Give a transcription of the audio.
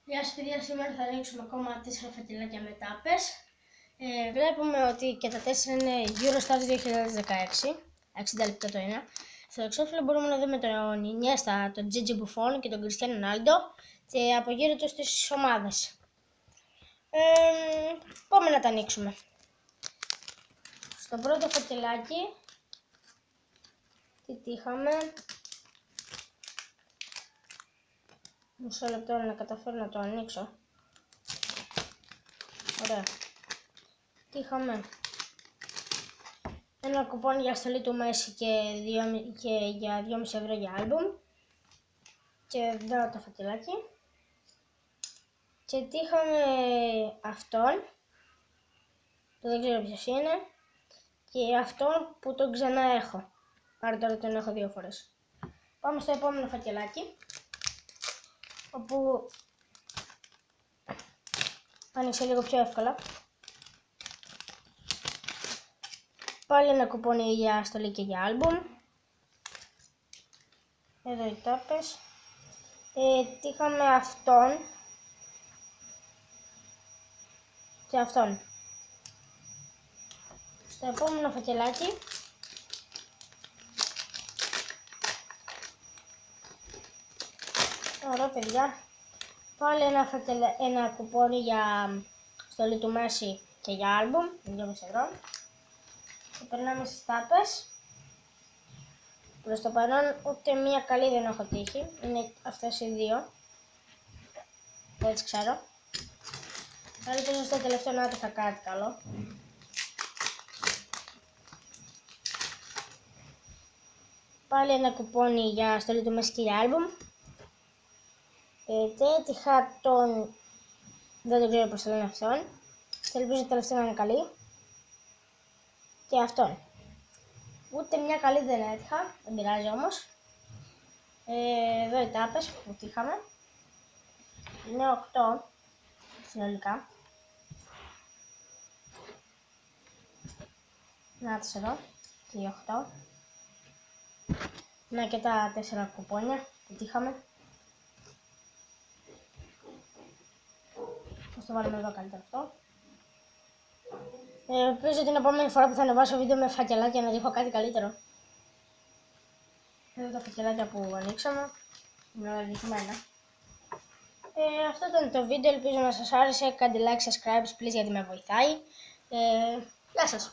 Γεια σας παιδιά, σήμερα θα ανοίξουμε ακόμα 4 φακελάκια με τάπες. Βλέπουμε ότι και τα 4 είναι Eurostars 2016, 60 λεπτά το ένα. Στο εξώφυλλο μπορούμε να δούμε τον Ινιέστα, τον Gigi Buffon και τον Cristiano Ronaldo και από γύρω τους τις ομάδες. Πάμε να τα ανοίξουμε. Στο πρώτο φακελάκι, τι είχαμε. Μισό λεπτό να καταφέρω να το ανοίξω. Ωραία. Τι είχαμε. Ένα κουπόνι για στολή του Μέση και για 2,5 ευρώ για άλμπουμ. Και εδώ το φακελάκι. Και τι είχαμε αυτόν. Το δεν ξέρω ποιος είναι. Και αυτόν που τον ξανά έχω. Άρα τώρα τον έχω 2 φορές. Πάμε στο επόμενο φακελάκι. Όπου άνοιξε λίγο πιο εύκολα. Πάλι ένα κουπόνι για στολή και για άλμπουμ. Εδώ οι τάπες. Τι είχαμε αυτόν. Και αυτόν. Στο επόμενο φακελάκι. Ωραία παιδιά. Πάλι ένα κουπόνι για στολή του Μέση και για άλμπουμ. 2,5 ευρώ. Και περνάμε στις τάπες. Προς το παρόν ούτε μία καλή δεν έχω τύχει. Είναι αυτές οι δύο. Έτσι ξέρω. Αλλά ελπίζω στο τελευταίο να είχα κάτι καλό. Πάλι ένα κουπόνι για στολή του Μέση και για άλμπουμ. Και έτυχα τον... δεν το ξέρω πώς το λένε αυτόν. Και ελπίζω το τελευταίο να είναι καλή. Και αυτόν. Ούτε μια καλή δεν έτυχα, δεν πειράζει όμως. Εδώ οι τάπες που τύχαμε. Είναι 8 συνολικά. Να τις εδώ, και οι 8. Να και τα 4 κουπόνια που τύχαμε. Πώς το βάλουμε εδώ καλύτερα αυτό. Ελπίζω την επόμενη φορά που θα ανεβάσω βίντεο με φακελάκια να δείχνω κάτι καλύτερο. Εδώ τα φακελάκια που ανοίξαμε. Είναι όλα δείχνμενα. Αυτό ήταν το βίντεο, ελπίζω να σας άρεσε. Κάντε like, subscribe, please, γιατί με βοηθάει. Γεια σας.